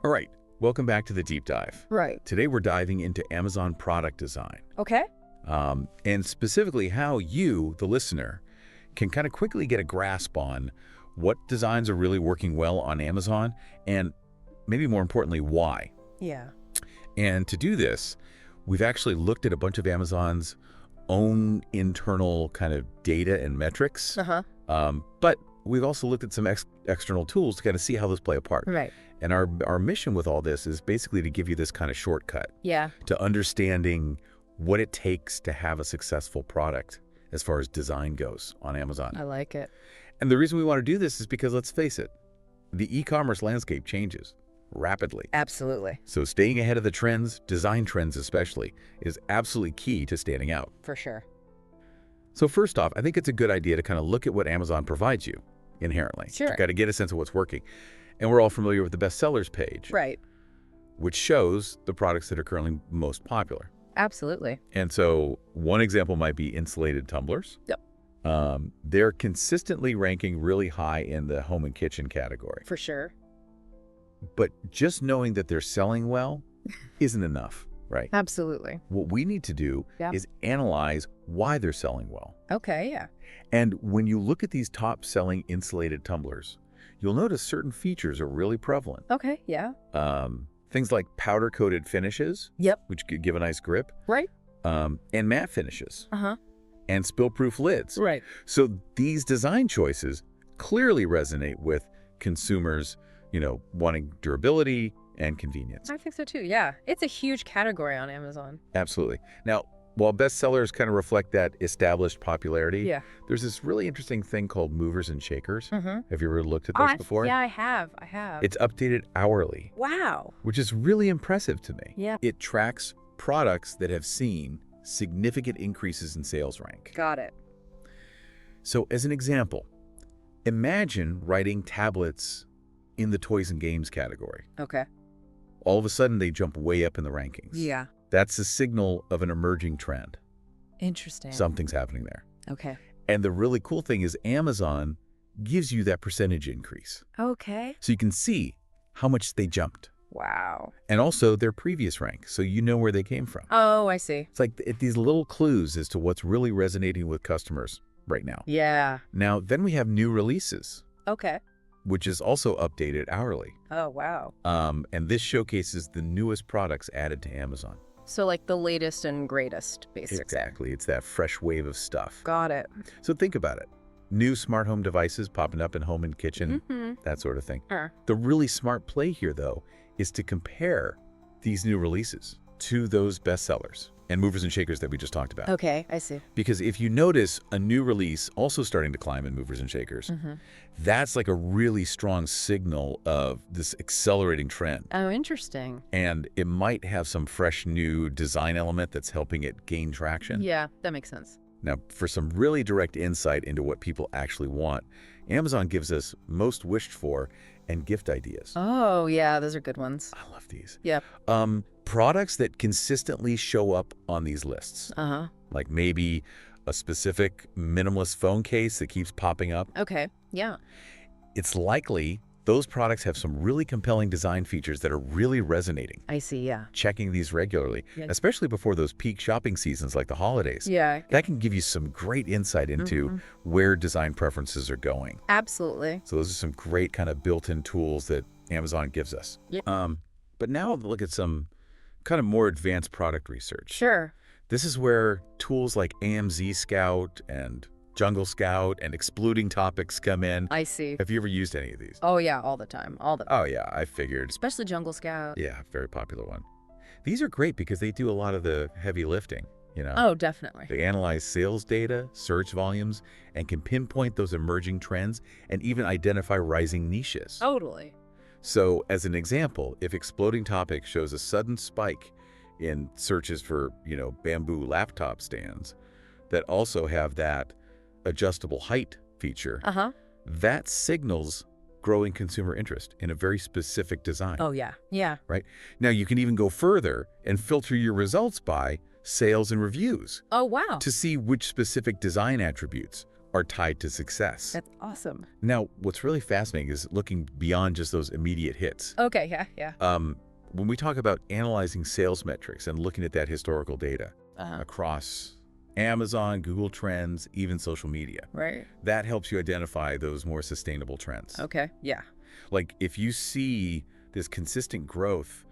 All right, welcome back to the deep dive. Right. Today we're diving into Amazon product design, Okay. and specifically how you, the listener, can kind of quickly get a grasp on what designs are really working well on Amazon, and maybe more importantly, why. Yeah. And to do this, we've actually looked at a bunch of Amazon's own internal kind of data and metrics, Uh-huh. but we've also looked at some external tools to kind of see how those play a part. Right. And our mission with all this is basically to give you this kind of shortcut Yeah. to understanding what it takes to have a successful product as far as design goes on Amazon. I like it. And the reason we want to do this is because, let's face it, the e-commerce landscape changes rapidly. Absolutely. So staying ahead of the trends, design trends especially, is absolutely key to standing out. For sure. So first off, I think it's a good idea to kind of look at what Amazon provides you inherently. Sure. You've got to get a sense of what's working. And we're all familiar with the bestsellers page, Right. which shows the products that are currently most popular. Absolutely. And so one example might be insulated tumblers. Yep. They're consistently ranking really high in the home and kitchen category. For sure. But just knowing that they're selling well isn't enough, right? Absolutely. What we need to do Yeah. is analyze why they're selling well. Okay. Yeah. And when you look at these top-selling insulated tumblers, you'll notice certain features are really prevalent. Okay. Yeah. Things like powder-coated finishes, Yep. which could give a nice grip, Right. and matte finishes, Uh-huh. and spill-proof lids. Right. So these design choices clearly resonate with consumers, wanting durability and convenience. I think so too. Yeah. It's a huge category on Amazon. Absolutely. Now, while bestsellers kind of reflect that established popularity, Yeah. there's this really interesting thing called movers and shakers. Mm-hmm. Have you ever looked at those before? Yeah, I have. It's updated hourly, Wow. which is really impressive to me. Yeah. It tracks products that have seen significant increases in sales rank. Got it. So as an example, imagine writing tablets in the toys and games category. Okay. All of a sudden, they jump way up in the rankings. Yeah. That's a signal of an emerging trend. Interesting. Something's happening there. Okay. And the really cool thing is Amazon gives you that percentage increase. Okay. So you can see how much they jumped. Wow. And also their previous rank, so you know where they came from. Oh, I see. It's like these little clues as to what's really resonating with customers right now. Yeah. Now, then we have new releases, Okay. which is also updated hourly. Oh, wow. And this showcases the newest products added to Amazon. So like the latest and greatest, basically. Exactly. It's that fresh wave of stuff. Got it. So think about it. New smart home devices popping up in home and kitchen, Mm-hmm. that sort of thing. Sure. The really smart play here, though, is to compare these new releases to those bestsellers and movers and shakers that we just talked about. Okay, I see. Because if you notice a new release also starting to climb in movers and shakers, that's like a really strong signal of this accelerating trend. Oh, interesting. And it might have some fresh new design element that's helping it gain traction. Yeah, that makes sense. Now, for some really direct insight into what people actually want, Amazon gives us most wished for and gift ideas. Oh, yeah, those are good ones. I love these. Yep. Products that consistently show up on these lists, Uh-huh. like maybe a specific minimalist phone case that keeps popping up. Okay, yeah. It's likely those products have some really compelling design features that are really resonating. I see, yeah. Checking these regularly, Yeah. especially before those peak shopping seasons like the holidays. Yeah, That can give you some great insight into where design preferences are going. absolutely. So those are some great kind of built-in tools that Amazon gives us. Yeah. But now look at some kind of more advanced product research. Sure. This is where tools like AMZ Scout and Jungle Scout and Exploding Topics come in. I see. Have you ever used any of these? Oh, yeah, all the time. All the Oh yeah, I figured. Especially Jungle Scout. Yeah, very popular one. These are great because they do a lot of the heavy lifting, Oh, definitely. They analyze sales data, search volumes, and can pinpoint those emerging trends and even identify rising niches. Totally. So, as an example, if Exploding Topics shows a sudden spike in searches for, bamboo laptop stands that also have that adjustable height feature, Uh-huh. that signals growing consumer interest in a very specific design. Oh, yeah. Yeah. Right? Now, you can even go further and filter your results by sales and reviews Oh, wow. to see which specific design attributes are tied to success. That's awesome. Now, what's really fascinating is looking beyond just those immediate hits. Okay, yeah, yeah. When we talk about analyzing sales metrics and looking at that historical data across Amazon, Google Trends, even social media, Right. that helps you identify those more sustainable trends. Okay, yeah. Like if you see this consistent growth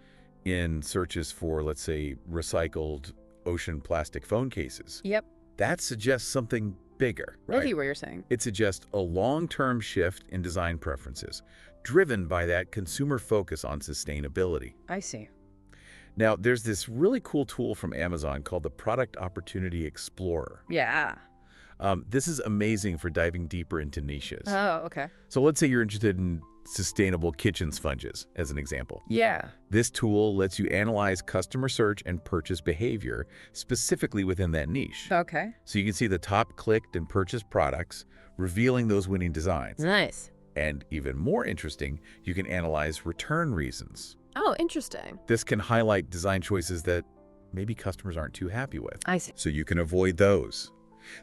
in searches for, let's say, recycled ocean plastic phone cases, Yep. that suggests something bigger, I right? see what you're saying. It suggests a long-term shift in design preferences, driven by that consumer focus on sustainability. I see. Now, there's this really cool tool from Amazon called the Product Opportunity Explorer. Yeah. This is amazing for diving deeper into niches. Oh, okay. So let's say you're interested in sustainable kitchen sponges, as an example. Yeah. This tool lets you analyze customer search and purchase behavior specifically within that niche. Okay. So you can see the top clicked and purchased products, revealing those winning designs. Nice. And even more interesting, you can analyze return reasons. Oh, interesting. This can highlight design choices that maybe customers aren't too happy with, I see. so you can avoid those.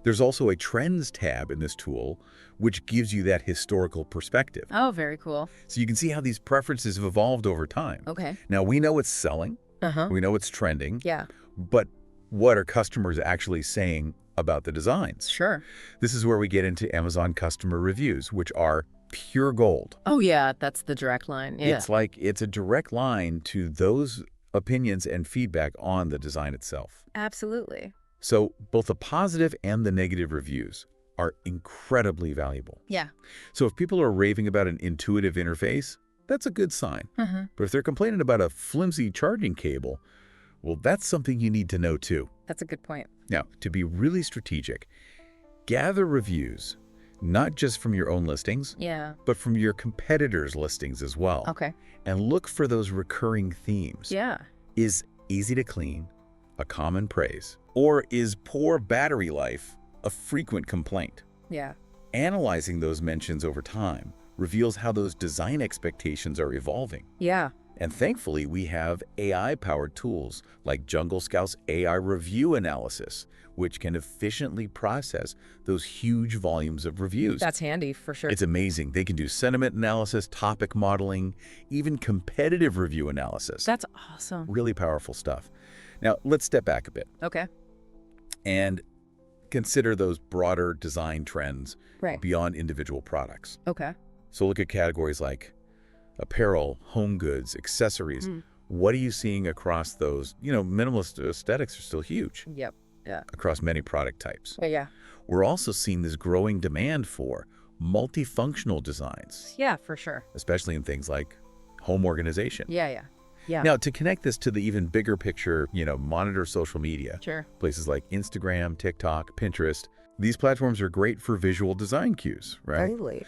There's also a Trends tab in this tool, which gives you that historical perspective. Oh, very cool. So you can see how these preferences have evolved over time. Okay. Now, we know it's selling, Uh-huh. we know it's trending, Yeah. but what are customers actually saying about the designs? Sure. This is where we get into Amazon customer reviews, which are pure gold. Oh, yeah. That's the direct line. Yeah. It's a direct line to those opinions and feedback on the design itself. Absolutely. So both the positive and the negative reviews are incredibly valuable. Yeah. So if people are raving about an intuitive interface, that's a good sign. Uh-huh. But if they're complaining about a flimsy charging cable, well, that's something you need to know too. That's a good point. Now, to be really strategic, gather reviews, not just from your own listings, Yeah. but from your competitors' listings as well. Okay. And look for those recurring themes. Yeah. Is easy to clean a common praise? Or is poor battery life a frequent complaint? Yeah. Analyzing those mentions over time reveals how those design expectations are evolving. Yeah. And thankfully, we have AI-powered tools like Jungle Scout's AI review analysis, which can efficiently process those huge volumes of reviews. That's handy for sure. It's amazing. They can do sentiment analysis, topic modeling, even competitive review analysis. That's awesome. Really powerful stuff. Now, let's step back a bit Okay. and consider those broader design trends Right. beyond individual products. Okay. So look at categories like apparel, home goods, accessories. Mm. What are you seeing across those? Minimalist aesthetics are still huge Yep. Yeah. across many product types. Yeah. We're also seeing this growing demand for multifunctional designs, Yeah, for sure. especially in things like home organization. Yeah. Yeah. Yeah. Now, to connect this to the even bigger picture, monitor social media. Sure. Places like Instagram, TikTok, Pinterest. These platforms are great for visual design cues, right? Totally.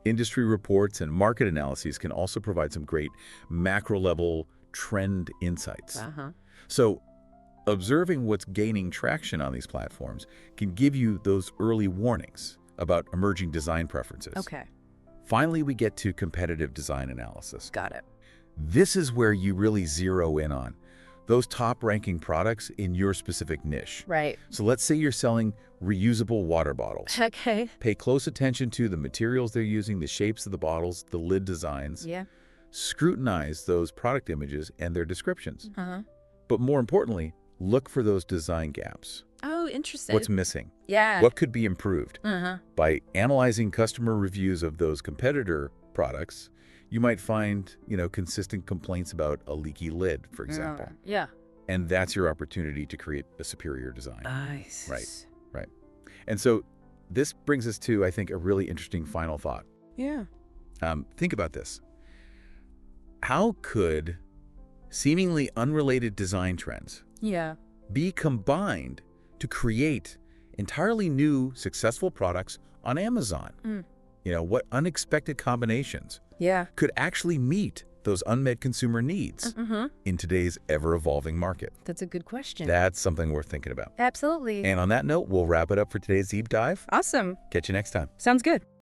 Industry reports and market analyses can also provide some great macro-level trend insights. Uh-huh. So observing what's gaining traction on these platforms can give you those early warnings about emerging design preferences. Okay. Finally, we get to competitive design analysis. Got it. This is where you really zero in on those top-ranking products in your specific niche. Right. So let's say you're selling reusable water bottles. Okay. Pay close attention to the materials they're using, the shapes of the bottles, the lid designs. Yeah. Scrutinize those product images and their descriptions. Uh-huh. But more importantly, look for those design gaps. Oh, interesting. What's missing? Yeah. What could be improved? Uh-huh. By analyzing customer reviews of those competitor products, you might find, consistent complaints about a leaky lid, for example. Yeah. And that's your opportunity to create a superior design. Nice. Right. And so this brings us to, I think, a really interesting final thought. Yeah. Think about this. How could seemingly unrelated design trends Yeah. be combined to create entirely new, successful products on Amazon? Mm. What unexpected combinations Yeah. could actually meet those unmet consumer needs Uh-huh. in today's ever-evolving market? That's a good question. That's something worth thinking about. Absolutely. And on that note, we'll wrap it up for today's deep dive. Awesome. Catch you next time. Sounds good.